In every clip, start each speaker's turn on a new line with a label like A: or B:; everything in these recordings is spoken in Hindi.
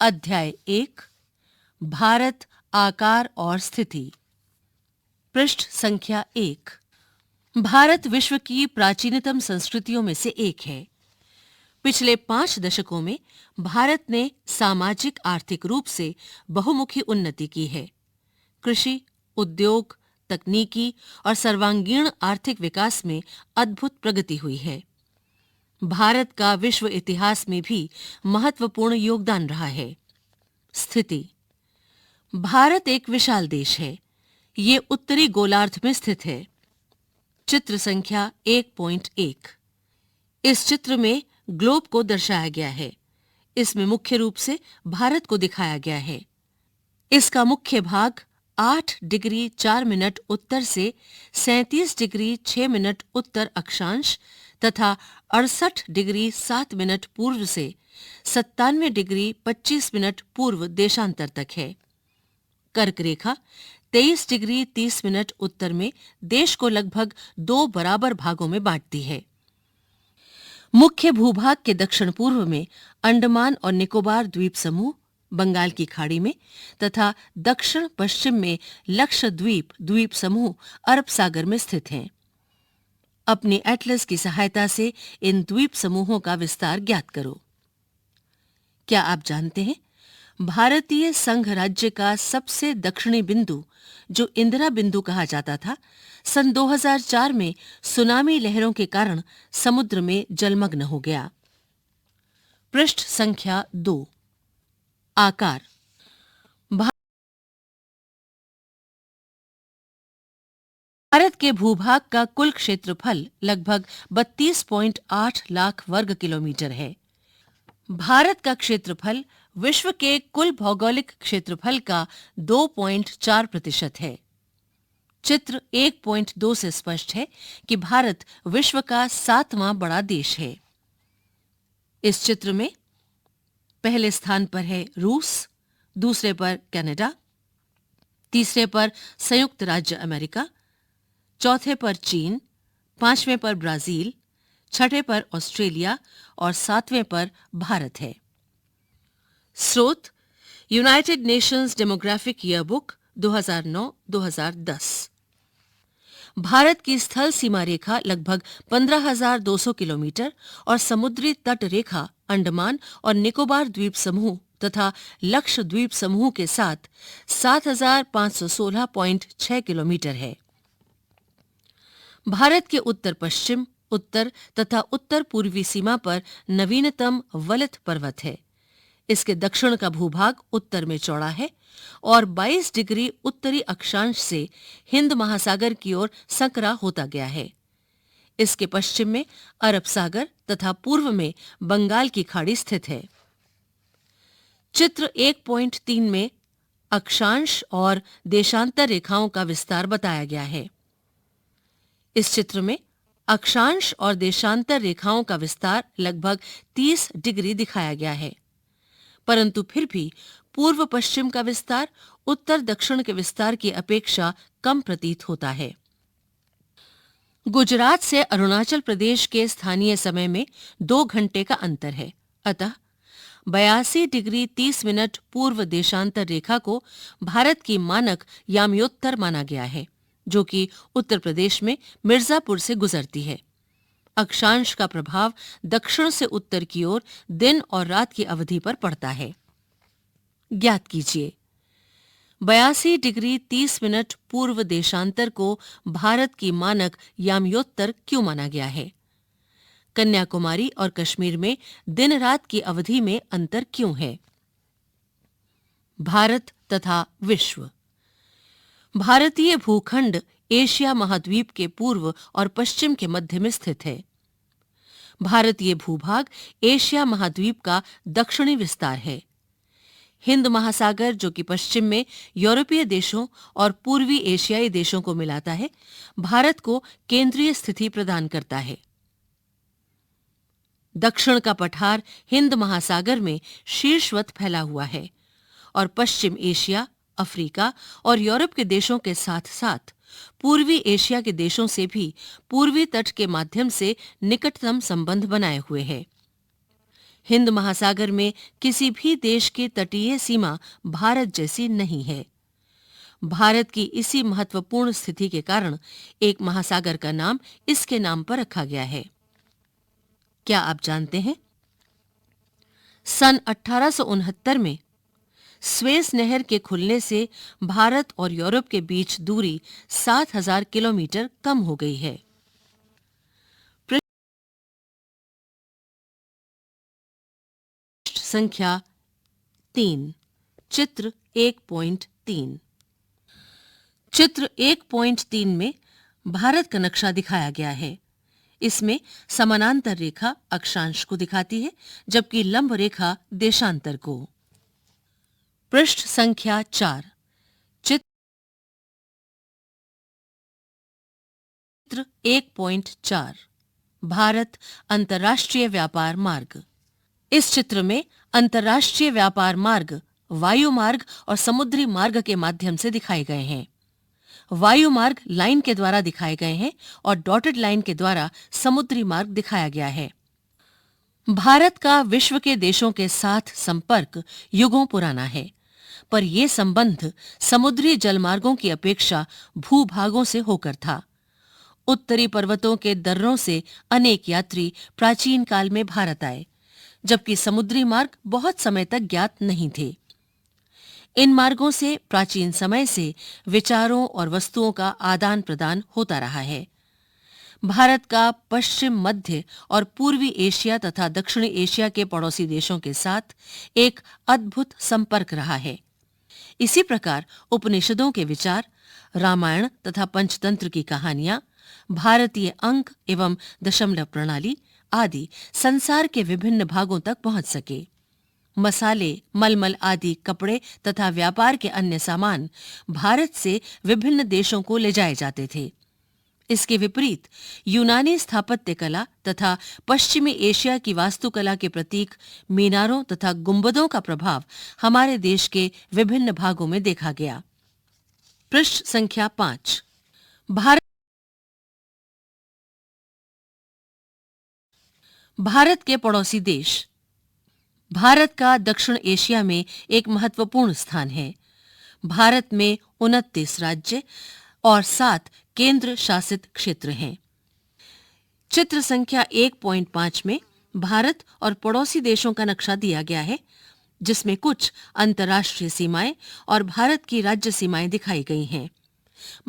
A: अध्याय 1 भारत आकार और स्थिति। पृष्ठ संख्या 1। भारत विश्व की प्राचीनतम संस्कृतियों में से एक है। पिछले 5 दशकों में भारत ने सामाजिक आर्थिक रूप से बहुमुखी उन्नति की है। कृषि, उद्योग, तकनीकी और सर्वांगीण आर्थिक विकास में अद्भुत प्रगति हुई है। भारत का विश्व इतिहास में भी महत्वपूर्ण योगदान रहा है। स्थिति। भारत एक विशाल देश है। ये उत्तरी गोलार्ध में स्थित है। चित्र संख्या 1.1। इस चित्र में ग्लोब को दर्शाया गया है। इसमें मुख्य रूप से भारत को दिखाया गया है। इसका मुख्य भाग 8 डिग्री 4 मिनट उत्तर से 37 डिग्री 6 मिनट उत्तर अक्षांश तथा 68 डिग्री 7 मिनट पूर्व से 97 डिग्री 25 मिनट पूर्व देशांतर तक है। कर्क रेखा 23 डिग्री 30 मिनट उत्तर में देश को लगभग 2 बराबर भागों में बांटती है। मुख्य भूभाग के दक्षिण पूर्व में अंडमान और निकोबार द्वीप समूह बंगाल की खाड़ी में तथा दक्षिण पश्चिम में लक्षद्वीप द्वीप समूह अरब सागर में स्थित हैं। अपनी एटलस की सहायता से इन द्वीप समूहों का विस्तार ज्ञात करो। क्या आप जानते हैं, भारतीय संघ राज्य का सबसे दक्षिणी बिंदु, जो इंदिरा बिंदु कहा जाता था, सन 2004 में सुनामी लहरों के कारण समुद्र में जलमग्न हो गया। पृष्ठ संख्या 2। आकार। भारत के भूभाग का कुल क्षेत्रफल लगभग 32.8 लाख वर्ग किलोमीटर है। भारत का क्षेत्रफल विश्व के कुल भौगोलिक क्षेत्रफल का 2.4% है। चित्र 1.2 से स्पष्ट है कि भारत विश्व का 7वां बड़ा देश है। इस चित्र में पहले स्थान पर है रूस, दूसरे पर कनाडा, तीसरे पर संयुक्त राज्य अमेरिका, चौथे पर चीन, 5वें पर ब्राजील, 6ठे पर ऑस्ट्रेलिया और 7वें पर भारत है। स्रोत United Nations demographic yearbook 2009-2010। Bharat की स्थल सीमा रेखा लगभग 15,200 किलोमीटर और समुद्री तट रेखा अंडमान और निकोबार द्वीप समूह तथा लक्षद्वीप समूह के साथ 7,516.6 किलोमीटर है। भारत के उत्तर पश्चिम, उत्तर तथा उत्तर पूर्वी सीमा पर नवीनतम वलित पर्वत है। इसके दक्षिण का भूभाग उत्तर में चौड़ा है और 22 डिग्री उत्तरी अक्षांश से हिंद महासागर की ओर संकरा होता गया है। इसके पश्चिम में अरब सागर तथा पूर्व में बंगाल की खाड़ी स्थित है। चित्र 1.3 में अक्षांश और देशांतर रेखाओं का विस्तार बताया गया है। इस चित्र में अक्षांश और देशांतर रेखाओं का विस्तार लगभग 30 डिग्री दिखाया गया है, परंतु फिर भी पूर्व पश्चिम का विस्तार उत्तर दक्षिण के विस्तार की अपेक्षा कम प्रतीत होता है। गुजरात से अरुणाचल प्रदेश के स्थानीय समय में 2 घंटे का अंतर है, अतः 82 डिग्री 30 मिनट पूर्व देशांतर रेखा को भारत की मानक याम्योत्तर माना गया है, जो कि उत्तर प्रदेश में मिर्जापुर से गुजरती है। अक्षांश का प्रभाव दक्षिण से उत्तर की ओर दिन और रात की अवधि पर पड़ता है। ज्ञात कीजिए 82 डिग्री 30 मिनट पूर्व देशांतर को भारत की मानक याम्योत्तर क्यों माना गया है? कन्याकुमारी और कश्मीर में दिन रात की अवधि में अंतर क्यों है? भारत तथा विश्व। भारतीय भूखंड एशिया महाद्वीप के पूर्व और पश्चिम के मध्य में स्थित है। भारतीय भूभाग एशिया महाद्वीप का दक्षिणी विस्तार है। हिंद महासागर, जो कि पश्चिम में यूरोपीय देशों और पूर्वी एशियाई देशों को मिलाता है, भारत को केंद्रीय स्थिति प्रदान करता है। दक्षिण का पठार हिंद महासागर में शीर्षवत फैला हुआ है और पश्चिम एशिया, अफ्रीका और यूरोप के देशों के साथ साथ पूर्वी एशिया के देशों से भी पूर्वी तट के माध्यम से निकटतम संबंध बनाए हुए है। हिंद महासागर में किसी भी देश की तटीय सीमा भारत जैसी नहीं है। भारत की इसी महत्वपूर्ण स्थिति के कारण एक महासागर का नाम इसके नाम पर रखा गया है। क्या आप जानते हैं, सन 1869 में स्वेज नहर के खुलने से भारत और यूरोप के बीच दूरी 7,000 किलोमीटर कम हो गई है। पृष्ठ संख्या 3, चित्र 1.3। चित्र 1.3 में भारत का नक्शा दिखाया गया है। इसमें समानांतर रेखा अक्षांश को दिखाती है, जबकि लंब रेखा देशांतर को। पृष्ठ संख्या 4, चित्र 1.4, भारत अंतर्राष्ट्रीय व्यापार मार्ग। इस चित्र में अंतर्राष्ट्रीय व्यापार मार्ग वायु मार्ग और समुद्री मार्ग के माध्यम से दिखाए गए हैं। वायु मार्ग लाइन के द्वारा दिखाए गए हैं और डॉटेड लाइन के द्वारा समुद्री मार्ग दिखाया गया है। भारत का विश्व के देशों के साथ संपर्क युगों पुराना है, पर यह संबंध समुद्री जलमार्गों की अपेक्षा भूभागों से होकर था। उत्तरी पर्वतों के दर्रों से अनेक यात्री प्राचीन काल में भारत आए, जबकि समुद्री मार्ग बहुत समय तक ज्ञात नहीं थे। इन मार्गों से प्राचीन समय से विचारों और वस्तुओं का आदान प्रदान होता रहा है। भारत का पश्चिम, मध्य और पूर्वी एशिया तथा दक्षिणी एशिया के पड़ोसी देशों के साथ एक अद्भुत संपर्क रहा है। इसी प्रकार उपनिषदों के विचार, रामायण तथा पंचतंत्र की कहानियां, भारतीय अंक एवं दशमलव प्रणाली आदि संसार के विभिन्न भागों तक पहुंच सके। मसाले, मलमल आदि कपड़े तथा व्यापार के अन्य सामान भारत से विभिन्न देशों को ले जाए जाते थे। इसके विपरीत यूनानी स्थापत्य कला तथा पश्चिमी एशिया की वास्तुकला के प्रतीक मीनारों तथा गुंबदों का प्रभाव हमारे देश के विभिन्न भागों में देखा गया। पृष्ठ संख्या 5, भारत के पड़ोसी देश। भारत का दक्षिण एशिया में एक महत्वपूर्ण स्थान है। भारत में 29 राज्य और 7 केंद्र शासित क्षेत्र हैं। चित्र संख्या 1.5 में भारत और पड़ोसी देशों का नक्शा दिया गया है, जिसमें कुछ अंतर्राष्ट्रीय सीमाएं और भारत की राज्य सीमाएं दिखाई गई हैं।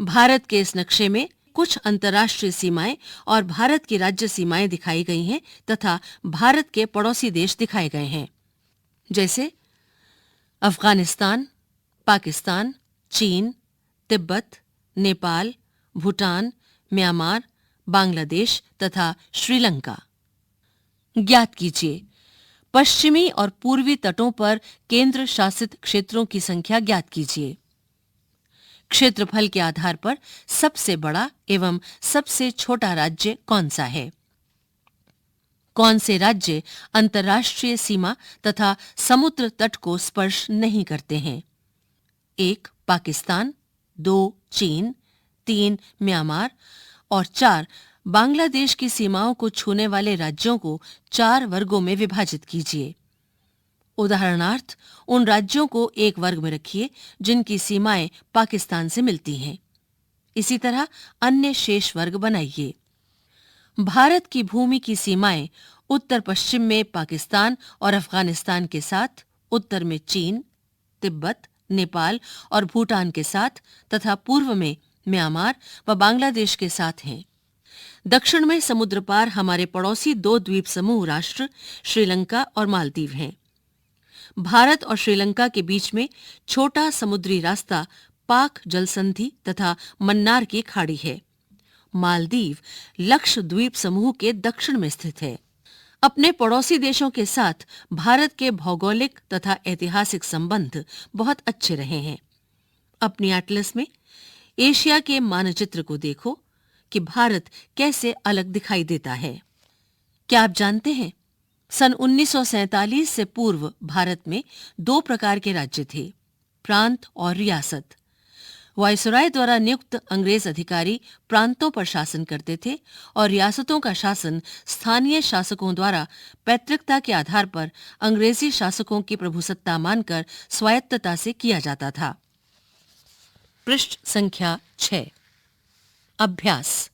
A: भारत के इस नक्शे में कुछ अंतर्राष्ट्रीय सीमाएं और भारत की राज्य सीमाएं दिखाई गई हैं तथा भारत के पड़ोसी देश दिखाए गए हैं, जैसे अफगानिस्तान, पाकिस्तान, चीन, तिब्बत, नेपाल, भूटान, म्यांमार, बांग्लादेश तथा श्रीलंका। ज्ञात कीजिए, पश्चिमी और पूर्वी तटों पर केंद्र शासित क्षेत्रों की संख्या ज्ञात कीजिए। क्षेत्रफल के आधार पर सबसे बड़ा एवं सबसे छोटा राज्य कौन सा है? कौन से राज्य अंतर्राष्ट्रीय सीमा तथा समुद्र तट को स्पर्श नहीं करते हैं? 1. पाकिस्तान, 2. चीन, 3. म्यांमार और 4. बांग्लादेश की सीमाओं को छूने वाले राज्यों को 4 वर्गों में विभाजित कीजिए। उदाहरणार्थ, उन राज्यों को एक वर्ग में रखिए जिनकी सीमाएं पाकिस्तान से मिलती हैं। इसी तरह अन्य शेष वर्ग बनाइए। भारत की भूमि की सीमाएं उत्तर पश्चिम में पाकिस्तान और अफगानिस्तान के साथ, उत्तर में चीन, तिब्बत, नेपाल और भूटान के साथ तथा पूर्व में म्यांमार व बांग्लादेश के साथ हैं। दक्षिण में समुद्र पार हमारे पड़ोसी 2 द्वीप समूह राष्ट्र श्रीलंका और मालदीव हैं। भारत और श्रीलंका के बीच में छोटा समुद्री रास्ता पाक जलसंधि तथा मन्नार की खाड़ी है। मालदीव लक्षद्वीप समूह के दक्षिण में स्थित है। अपने पड़ोसी देशों के साथ भारत के भौगोलिक तथा ऐतिहासिक संबंध बहुत अच्छे रहे हैं। अपनी एटलस में एशिया के मानचित्र को देखो कि भारत कैसे अलग दिखाई देता है। क्या आप जानते हैं, सन 1947 से पूर्व भारत में 2 प्रकार के राज्य थे, प्रांत और रियासत। वायसराय द्वारा नियुक्त अंग्रेज अधिकारी प्रांतों पर शासन करते थे और रियासतों का शासन स्थानीय शासकों द्वारा पैतृकता के आधार पर अंग्रेजी शासकों की प्रभुसत्ता मानकर स्वायत्तता से किया जाता था। पृष्ठ संख्या 6। अभ्यास।